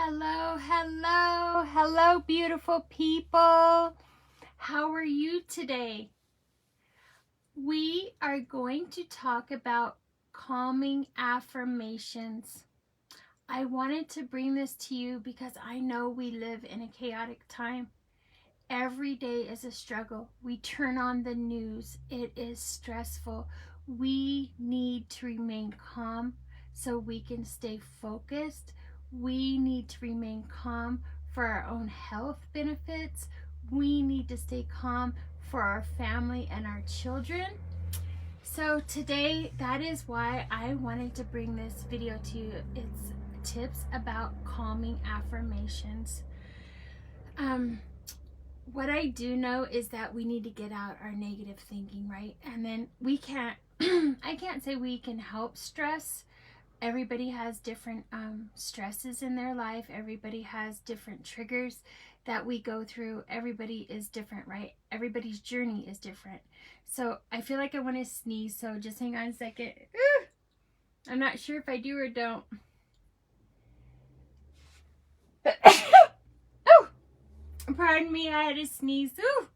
Hello, hello, hello, beautiful people. How are you today? We are going to talk about calming affirmations. I wanted to bring this to you because I know we live in a chaotic time. Every day is a struggle. We turn on the news, it is stressful. We need to remain calm so we can stay focused. We need to remain calm for our own health benefits. We need to stay calm for our family and our children. So today, that is why I wanted to bring this video to you. It's tips about calming affirmations. What I do know is that we need to get out our negative thinking, right? And then we can't, I can't say we can help stress. Everybody has different stresses in their life. Everybody has different triggers that we go through. Everybody is different, right? Everybody's journey is different. So I feel like I want to sneeze, so just hang on a second. I'm not sure if I do or don't. Pardon me, I had to sneeze. Ooh.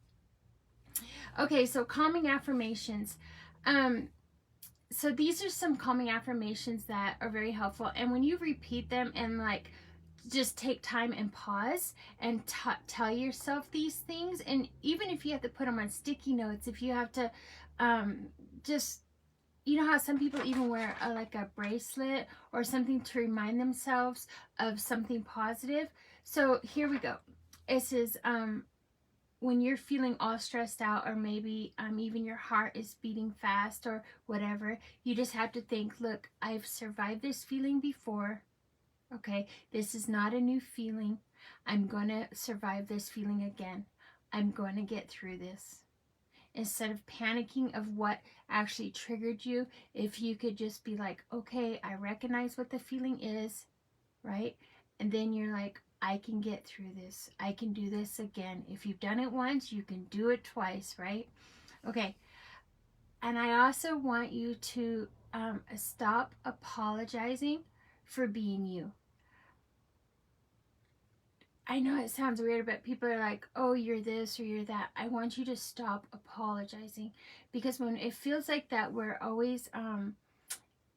Okay, so calming affirmations. So these are some calming affirmations that are very helpful. And when you repeat them and like just take time and pause and tell yourself these things, and even if you have to put them on sticky notes, if you have to just, you know how some people even wear like a bracelet or something to remind themselves of something positive. So here we go. It says, when you're feeling all stressed out, or maybe even your heart is beating fast or whatever, you just have to think, look, I've survived this feeling before. Okay, this is not a new feeling. I'm going to survive this feeling again. I'm going to get through this. Instead of panicking of what actually triggered you, if you could just be like, okay, I recognize what the feeling is, right? And then you're like, I can get through this. I can do this again. If you've done it once, you can do it twice, right? Okay. And I also want you to stop apologizing for being you. I know it sounds weird, but people are like, oh, you're this or you're that. I want you to stop apologizing, because when it feels like that, we're always,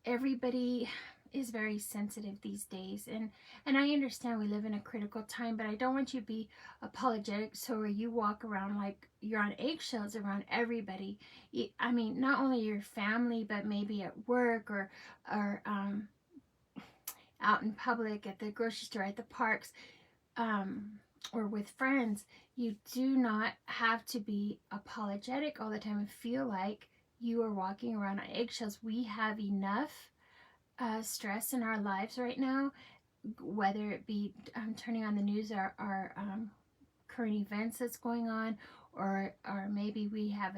everybody is very sensitive these days, and I understand we live in a critical time, but I don't want you to be apologetic so you walk around like you're on eggshells around everybody. I mean, not only your family, but maybe at work or out in public, at the grocery store, at the parks, or with friends. You do not have to be apologetic all the time and feel like you are walking around on eggshells. We have enough stress in our lives right now, whether it be turning on the news, or current events that's going on, or maybe we have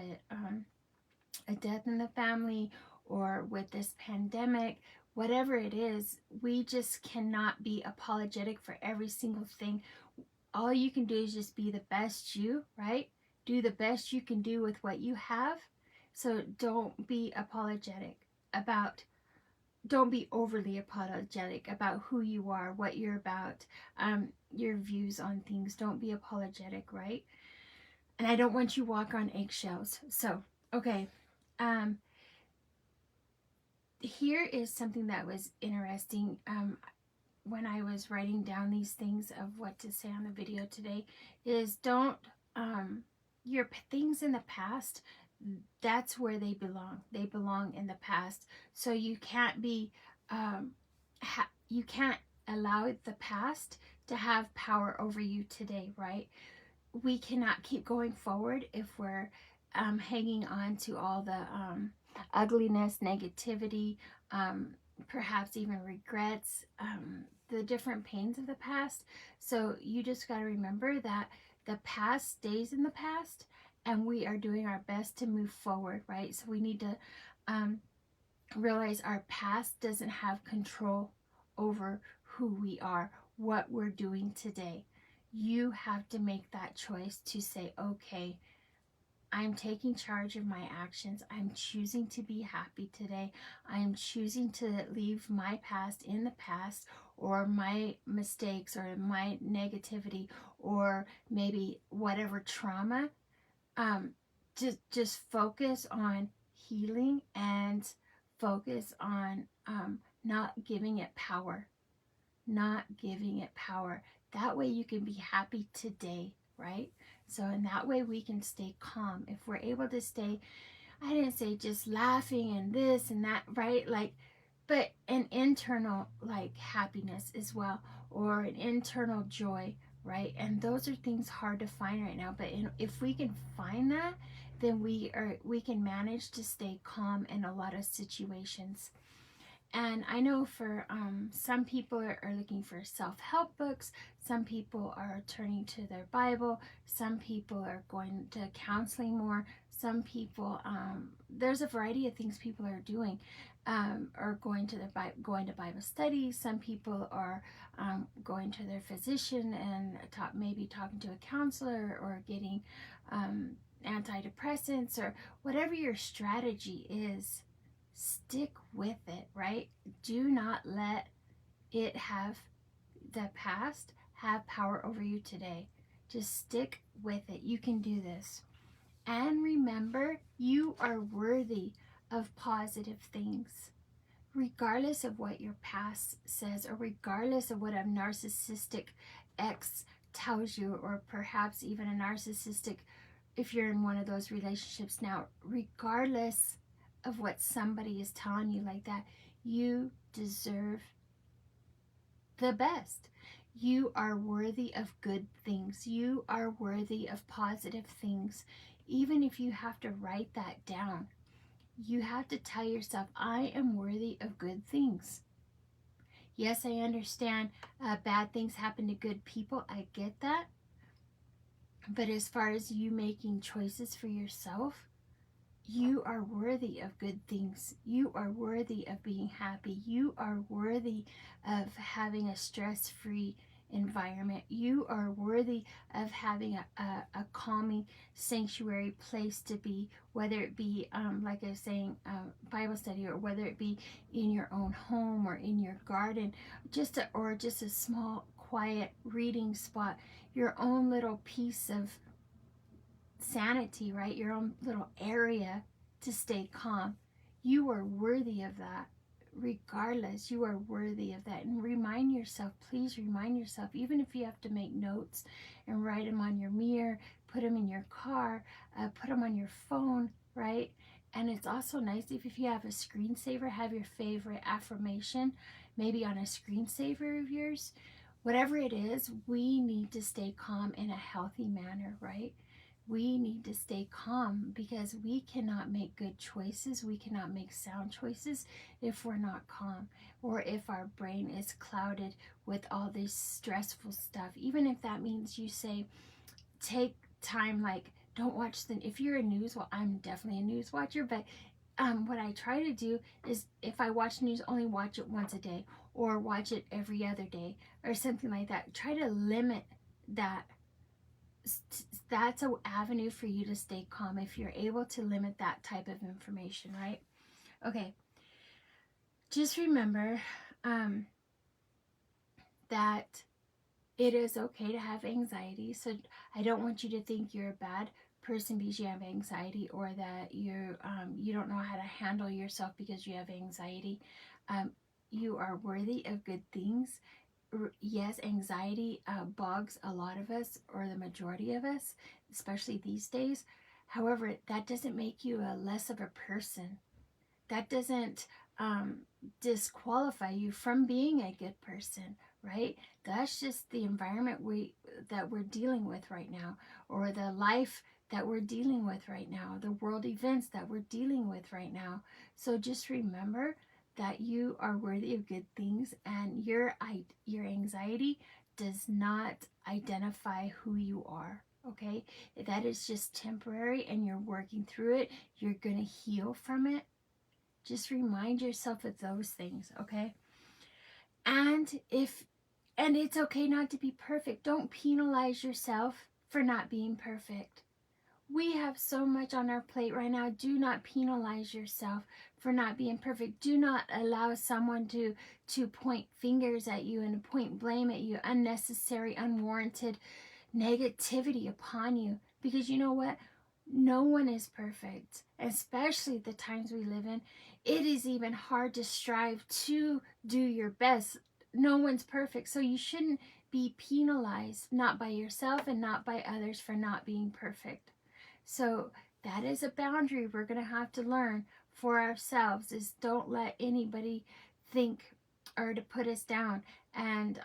a death in the family, or with this pandemic. Whatever it is, we just cannot be apologetic for every single thing. All you can do is just be the best you, right? Do the best you can do with what you have. So don't be apologetic about, don't be overly apologetic about who you are, what you're about, your views on things. Don't be apologetic, right? And I don't want you to walk on eggshells. So, okay. Here is something that was interesting when I was writing down these things of what to say on the video today, is don't, your things in the past, that's where they belong. They belong in the past. So you can't be, you can't allow the past to have power over you today, right? We cannot keep going forward if we're hanging on to all the ugliness, negativity, perhaps even regrets, the different pains of the past. So you just got to remember that the past stays in the past, and we are doing our best to move forward, right? So we need to realize our past doesn't have control over who we are, what we're doing today. You have to make that choice to say, okay, I'm taking charge of my actions. I'm choosing to be happy today. I'm choosing to leave my past in the past, or my mistakes or my negativity or maybe whatever trauma. Just focus on healing and focus on not giving it power. Not giving it power. That way you can be happy today, right? So in that way we can stay calm. If we're able to stay, I didn't say just laughing and this and that, right? Like, but an internal like happiness as well, or an internal joy, right? And those are things hard to find right now. But if we can find that, then we can manage to stay calm in a lot of situations. And I know for some people are looking for self-help books. Some people are turning to their Bible. Some people are going to counseling more. Some people, there's a variety of things people are doing, or going to Bible studies. Some people are going to their physician and maybe talking to a counselor or getting antidepressants, or whatever your strategy is. Stick with it, right? Do not let it have the past have power over you today. Just stick with it. You can do this. And remember, you are worthy of positive things. Regardless of what your past says, or regardless of what a narcissistic ex tells you, or perhaps even a narcissistic, if you're in one of those relationships now, regardless of what somebody is telling you like that, you deserve the best. You are worthy of good things. You are worthy of positive things. Even if you have to write that down, you have to tell yourself, I am worthy of good things. Yes, I understand bad things happen to good people. I get that. But as far as you making choices for yourself, you are worthy of good things. You are worthy of being happy. You are worthy of having a stress-free environment. You are worthy of having a calming sanctuary place to be, whether it be, like I was saying, Bible study, or whether it be in your own home or in your garden, or just a small, quiet reading spot, your own little piece of sanity, right? Your own little area to stay calm. You are worthy of that. Regardless, you are worthy of that. And remind yourself, please remind yourself, even if you have to make notes and write them on your mirror, put them in your car, put them on your phone, right? And it's also nice if you have a screensaver, have your favorite affirmation maybe on a screensaver of yours. Whatever it is, we need to stay calm in a healthy manner, right? We need to stay calm, because we cannot make good choices. We cannot make sound choices if we're not calm, or if our brain is clouded with all this stressful stuff. Even if that means you say, take time, like don't watch if you're a news, well, I'm definitely a news watcher, but what I try to do is, if I watch news, only watch it once a day, or watch it every other day, or something like that. Try to limit that. That's an avenue for you to stay calm, if you're able to limit that type of information, right? Okay. Just remember that it is okay to have anxiety. So I don't want you to think you're a bad person because you have anxiety, or that you don't know how to handle yourself because you have anxiety. You are worthy of good things. Yes, anxiety bogs a lot of us, or the majority of us, especially these days. However, that doesn't make you a less of a person. That doesn't disqualify you from being a good person, right? That's just the environment that we're dealing with right now, or the life that we're dealing with right now, the world events that we're dealing with right now. So just remember that you are worthy of good things, and your anxiety does not identify who you are, okay? That is just temporary, and you're working through it. You're going to heal from it. Just remind yourself of those things, okay? And it's okay not to be perfect. Don't penalize yourself for not being perfect. We have so much on our plate right now. Do not penalize yourself for not being perfect. Do not allow someone to point fingers at you and point blame at you, unnecessary, unwarranted negativity upon you. Because you know what? No one is perfect, especially the times we live in. It is even hard to strive to do your best. No one's perfect, so you shouldn't be penalized, not by yourself and not by others, for not being perfect. So that is a boundary we're going to have to learn for ourselves, is don't let anybody think or to put us down. And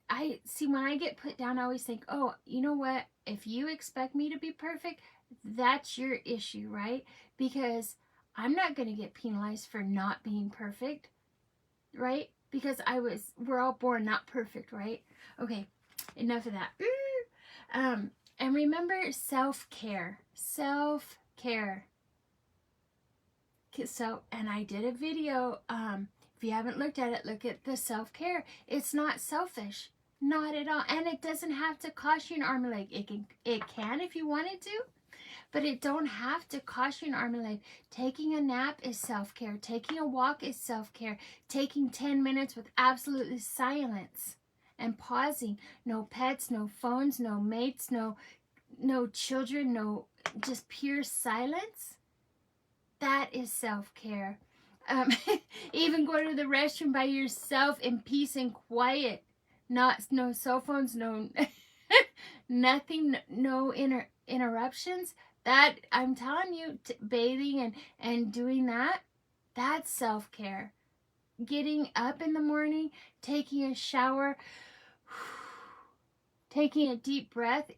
I see, when I get put down, I always think, oh, you know what? If you expect me to be perfect, that's your issue, right? Because I'm not going to get penalized for not being perfect, right? Because we're all born not perfect, right? Okay, enough of that. And remember self-care. Self-care. So, and I did a video, if you haven't looked at it, look at the self-care. It's not selfish. Not at all. And it doesn't have to cost you an arm and leg. It can if you wanted to, but it don't have to cost you an arm and leg. Taking a nap is self-care. Taking a walk is self-care. Taking 10 minutes with absolutely silence and pausing. No pets, no phones, no mates, no children, no, just pure silence. That is self-care. Even going to the restroom by yourself in peace and quiet. No cell phones, no nothing, no interruptions. That, I'm telling you, bathing and doing that, that's self-care. Getting up in the morning, taking a shower, taking a deep breath.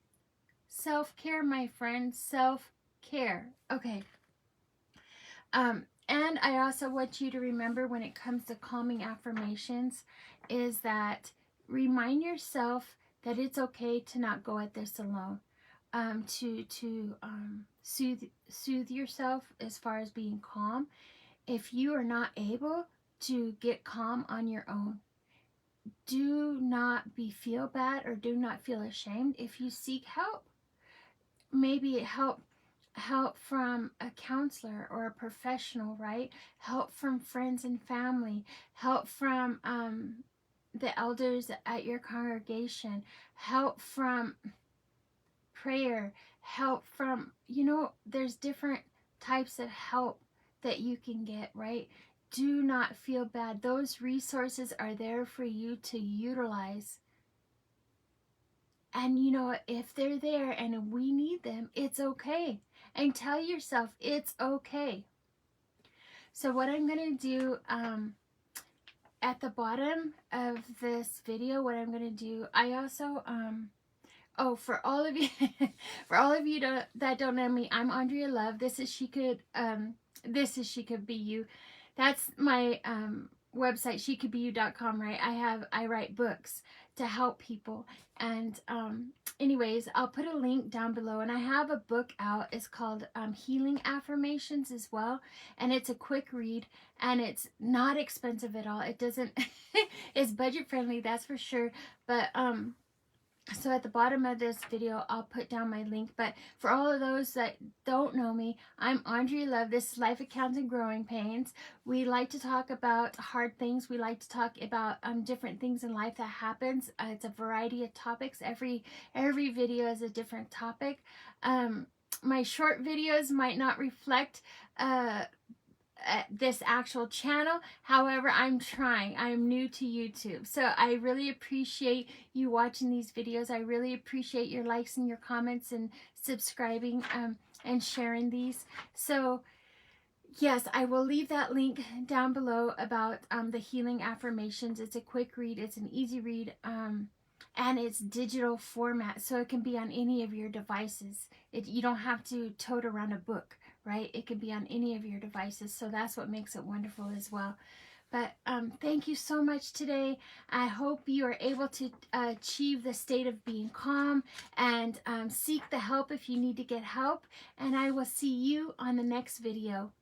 Self-care, my friend, self-care. Okay. And I also want you to remember, when it comes to calming affirmations, is that remind yourself that it's okay to not go at this alone. To soothe yourself as far as being calm. If you are not able to get calm on your own, do not feel bad, or do not feel ashamed if you seek help. Maybe help from a counselor or a professional, right? Help from friends and family. Help from the elders at your congregation. Help from prayer. Help from, there's different types of help that you can get, right? Do not feel bad. Those resources are there for you to utilize. And if they're there and we need them, it's okay. And tell yourself it's okay. So what I'm going to do, at the bottom of this video, what I'm going to do, I also, for all of you, that don't know me, I'm Andrea Love. This is She Could Be You. That's my website, shecouldbeyou.com, right? I write books to help people. And anyways, I'll put a link down below, and I have a book out. It's called Healing Affirmations as well, and it's a quick read, and it's not expensive at all. It doesn't it's budget friendly, that's for sure. But so at the bottom of this video, I'll put down my link. But for all of those that don't know me, I'm Andrea Love. This is Life Accounts and Growing Pains. We like to talk about hard things. We like to talk about different things in life that happens. It's a variety of topics. Every video is a different topic. My short videos might not reflect this actual channel. However, I'm trying. I'm new to YouTube. So I really appreciate you watching these videos. I really appreciate your likes and your comments and subscribing and sharing these. So yes, I will leave that link down below about the Healing Affirmations. It's a quick read. It's an easy read. And it's digital format, so it can be on any of your devices. You don't have to tote around a book, right? It can be on any of your devices, so that's what makes it wonderful as well. But thank you so much today. I hope you are able to achieve the state of being calm, and seek the help if you need to get help. And I will see you on the next video.